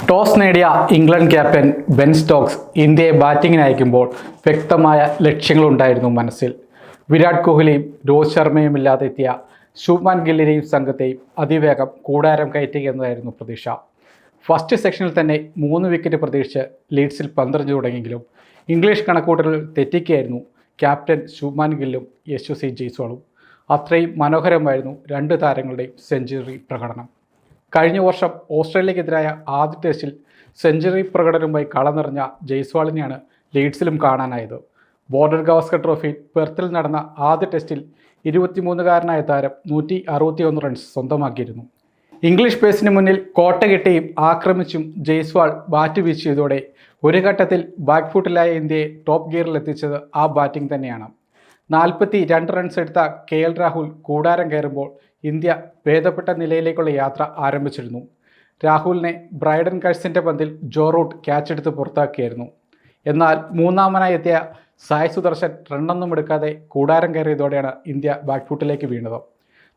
Toss നേടിയ England captain Ben Stokes ഇന്ത്യയെ ബാറ്റിങ്ങിന് അയക്കുമ്പോൾ വ്യക്തമായ ലക്ഷ്യങ്ങളുണ്ടായിരുന്നു മനസ്സിൽ. വിരാട് കോഹ്ലിയും രോഹിത് ശർമ്മയും ഇല്ലാതെ എത്തിയ ശുഭ്മാൻ ഗില്ലിനെയും സംഘത്തെയും അതിവേഗം കൂടാരം കയറ്റുക എന്നതായിരുന്നു പ്രതീക്ഷ. ഫസ്റ്റ് സെക്ഷനിൽ തന്നെ 3 വിക്കറ്റ് പ്രതീക്ഷിച്ച് ലീഡ്സിൽ പന്തെറിഞ്ഞു തുടങ്ങിയെങ്കിലും ഇംഗ്ലീഷ് കണക്കൂട്ടലുകൾ തെറ്റിക്കുകയായിരുന്നു ക്യാപ്റ്റൻ ശുഭ്മാൻ ഗില്ലും യശസ്വി ജയ്സ്വാളും. അത്രയും മനോഹരമായിരുന്നു 2 താരങ്ങളുടെയും സെഞ്ചുറി പ്രകടനം. കഴിഞ്ഞ വർഷം ഓസ്ട്രേലിയക്കെതിരായ ആദ്യ ടെസ്റ്റിൽ സെഞ്ചുറി പ്രകടനവുമായി കളനിറഞ്ഞ ജയ്സ്വാളിനെയാണ് ലീഡ്സിലും കാണാനായത്. ബോർഡർ ഗവാസ്കർ ട്രോഫിയിൽ പെർത്തിൽ നടന്ന ആദ്യ ടെസ്റ്റിൽ 23-കാരനായ താരം 161 റൺസ് സ്വന്തമാക്കിയിരുന്നു. ഇംഗ്ലീഷ് പേസിന് മുന്നിൽ കോട്ട കെട്ടിയും ആക്രമിച്ചും ജയ്സ്വാൾ ബാറ്റ് വീശിയതോടെ ഒരു ഘട്ടത്തിൽ ബാക്ക് ഫുട്ടിലായ ഇന്ത്യയെ ടോപ്പ് ഗിയറിൽ എത്തിച്ചത് ആ ബാറ്റിംഗ് തന്നെയാണ്. 42 റൺസ് എടുത്ത KL രാഹുൽ കൂടാരം കയറുമ്പോൾ ഇന്ത്യ ഭേദപ്പെട്ട നിലയിലേക്കുള്ള യാത്ര ആരംഭിച്ചിരുന്നു. രാഹുലിനെ ബ്രൈഡൻ കഴ്സിൻ്റെ പന്തിൽ ജോ റൂട്ട് ക്യാച്ചെടുത്ത് പുറത്താക്കിയായിരുന്നു. എന്നാൽ മൂന്നാമനായി എത്തിയ സായ് സുദർശൻ റണ്ണൊന്നും എടുക്കാതെ കൂടാരം കയറിയതോടെയാണ് ഇന്ത്യ ബാക്ക് ഫുട്ടിലേക്ക് വീണത്.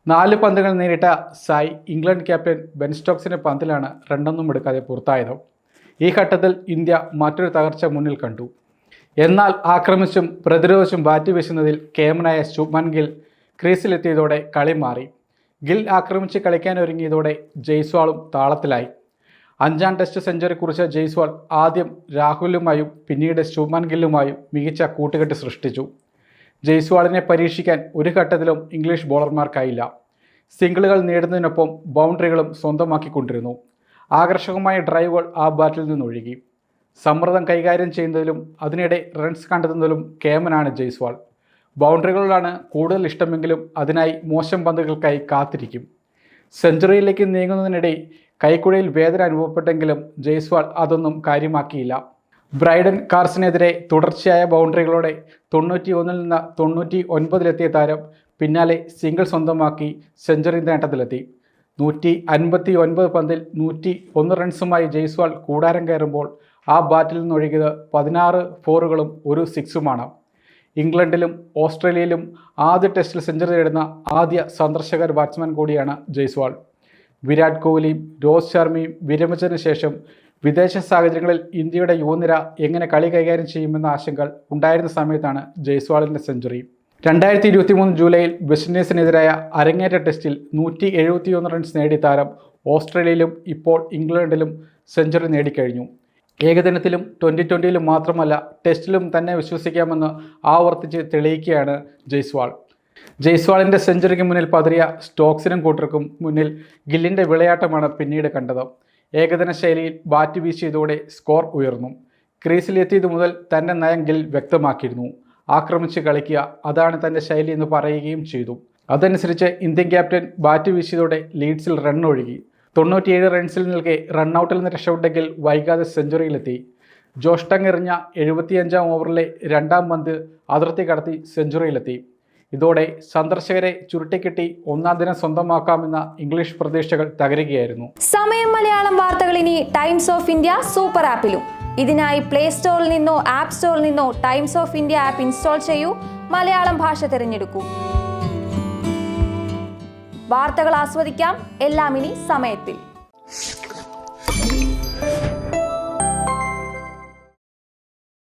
4 പന്തുകൾ നേരിട്ട സായ് ഇംഗ്ലണ്ട് ക്യാപ്റ്റൻ ബെൻ സ്റ്റോക്സിൻ്റെ പന്തിലാണ് റണ്ണൊന്നും എടുക്കാതെ പുറത്തായത്. ഈ ഘട്ടത്തിൽ ഇന്ത്യ മറ്റൊരു തകർച്ച മുന്നിൽ കണ്ടു. എന്നാൽ ആക്രമിച്ചും പ്രതിരോധിച്ചും ബാറ്റ് വീശുന്നതിൽ കേമനായ ശുഭ്മാൻ ഗിൽ ക്രീസിലെത്തിയതോടെ കളി മാറി. ഗിൽ ആക്രമിച്ച് കളിക്കാനൊരുങ്ങിയതോടെ ജയ്സ്വാളും താളത്തിലായി. 5ാം ടെസ്റ്റ് സെഞ്ചുറി കുറിച്ച ജയ്സ്വാൾ ആദ്യം രാഹുലുമായും പിന്നീട് ശുഭ്മാൻ ഗില്ലുമായും മികച്ച കൂട്ടുകെട്ട് സൃഷ്ടിച്ചു. ജയ്സ്വാളിനെ പരീക്ഷിക്കാൻ ഒരു ഘട്ടത്തിലും ഇംഗ്ലീഷ് ബോളർമാർക്കായില്ല. സിംഗിളുകൾ നേടുന്നതിനൊപ്പം ബൗണ്ടറികളും സ്വന്തമാക്കിക്കൊണ്ടിരുന്നു. ആകർഷകമായ ഡ്രൈവുകൾ ആ ബാറ്റിൽ നിന്നൊഴുകി. സമ്മർദ്ദം കൈകാര്യം ചെയ്യുന്നതിലും അതിനിടെ റൺസ് കണ്ടെത്തുന്നതിലും കേമനാണ് ജയ്സ്വാൾ. ബൗണ്ടറികളാണ് കൂടുതൽ ഇഷ്ടമെങ്കിലും അതിനായി മോശം പന്തുകൾക്കായി കാത്തിരിക്കും. സെഞ്ചുറിയിലേക്ക് നീങ്ങുന്നതിനിടെ കൈക്കുഴയിൽ വേദന അനുഭവപ്പെട്ടെങ്കിലും ജയ്സ്വാൾ അതൊന്നും കാര്യമാക്കിയില്ല. ബ്രൈഡൻ കാർസിനെതിരെ തുടർച്ചയായ ബൗണ്ടറികളോടെ 91-ൽ നിന്ന് 99-ലെത്തിയ താരം പിന്നാലെ സിംഗിൾ സ്വന്തമാക്കി സെഞ്ചുറി നേട്ടത്തിലെത്തി. 159 പന്തിൽ 101 റൺസുമായി ജയ്സ്വാൾ കൂടാരം കയറുമ്പോൾ ആ ബാറ്റിൽ നിന്നൊഴുകിയത് 16 ഫോറുകളും 1 സിക്സുമാണ്. ഇംഗ്ലണ്ടിലും ഓസ്ട്രേലിയയിലും ആദ്യ ടെസ്റ്റിൽ സെഞ്ചുറി നേടുന്ന ആദ്യ സന്ദർശകർ ബാറ്റ്സ്മാൻ കൂടിയാണ് ജയ്സ്വാൾ. വിരാട് കോഹ്ലിയും രോഹിത് ശർമ്മയും വിരമിച്ചതിന് ശേഷം വിദേശ സാഹചര്യങ്ങളിൽ ഇന്ത്യയുടെ യുവനിര എങ്ങനെ കളി കൈകാര്യം ചെയ്യുമെന്ന ആശങ്കകൾ ഉണ്ടായിരുന്ന സമയത്താണ് ജയ്സ്വാളിൻ്റെ സെഞ്ചുറി. 2023 ജൂലൈയിൽ വെസ്റ്റ് ഇൻഡീസിനെതിരായ അരങ്ങേറ്റ ടെസ്റ്റിൽ 171 റൺസ് നേടിയ താരം ഓസ്ട്രേലിയയിലും ഇപ്പോൾ ഇംഗ്ലണ്ടിലും സെഞ്ചുറി നേടിക്കഴിഞ്ഞു. ഏകദിനത്തിലും 2020-ലും മാത്രമല്ല ടെസ്റ്റിലും തന്നെ വിശ്വസിക്കാമെന്ന് ആവർത്തിച്ച് തെളിയിക്കുകയാണ് ജയ്സ്വാൾ. ജയ്സ്വാളിൻ്റെ സെഞ്ചുറിക്ക് മുന്നിൽ പതറിയ സ്റ്റോക്സിനും കൂട്ടർക്കും മുന്നിൽ ഗില്ലിൻ്റെ വിളയാട്ടമാണ് പിന്നീട് കണ്ടത്. ഏകദിന ശൈലിയിൽ ബാറ്റ് വീശിയതോടെ സ്കോർ ഉയർന്നു. ക്രീസിലെത്തിയതു മുതൽ തൻ്റെ നയം ഗിൽ വ്യക്തമാക്കിയിരുന്നു. ആക്രമിച്ച് കളിക്കുക, അതാണ് തൻ്റെ ശൈലി എന്ന് പറയുകയും ചെയ്തു. അതനുസരിച്ച് ഇന്ത്യൻ ക്യാപ്റ്റൻ ബാറ്റ് വീശിയതോടെ ലീഡ്സിൽ റൺ ഒഴുകി. 97 റൺസിൽ നിൽക്കെ റണ്ണൌട്ടിൽ നിന്ന് രക്ഷപ്പെട്ടെങ്കിൽ വൈകാതെ സെഞ്ചുറിയിലെത്തി. ജോഷ് ടങ് എറിഞ്ഞ 75-ാം ഓവറിലെ 2ാം പന്ത് അതിർത്തി കടത്തി സെഞ്ചുറിയിലെത്തി. ഇതോടെ സന്ദർശകരെ ചുരുട്ടിക്കെട്ടി 1ാം ദിനം സ്വന്തമാക്കാമെന്ന ഇംഗ്ലീഷ് പ്രതീക്ഷകൾ തകരുകയായിരുന്നു. സമയം മലയാളം വാർത്തകൾ ഇനി ടൈംസ് ഓഫ് ഇന്ത്യ സൂപ്പർ ആപ്പിലും. ഇതിനായി പ്ലേ സ്റ്റോറിൽ നിന്നോ ആപ്പ് സ്റ്റോറിൽ നിന്നോ times of India app install ചെയ്യൂ. മലയാളം ഭാഷ തിരഞ്ഞെടുക്കൂ. വാർത്തകൾ ആസ്വദിക്കാം. എല്ലാം ഇനി സമയത്തിൽ.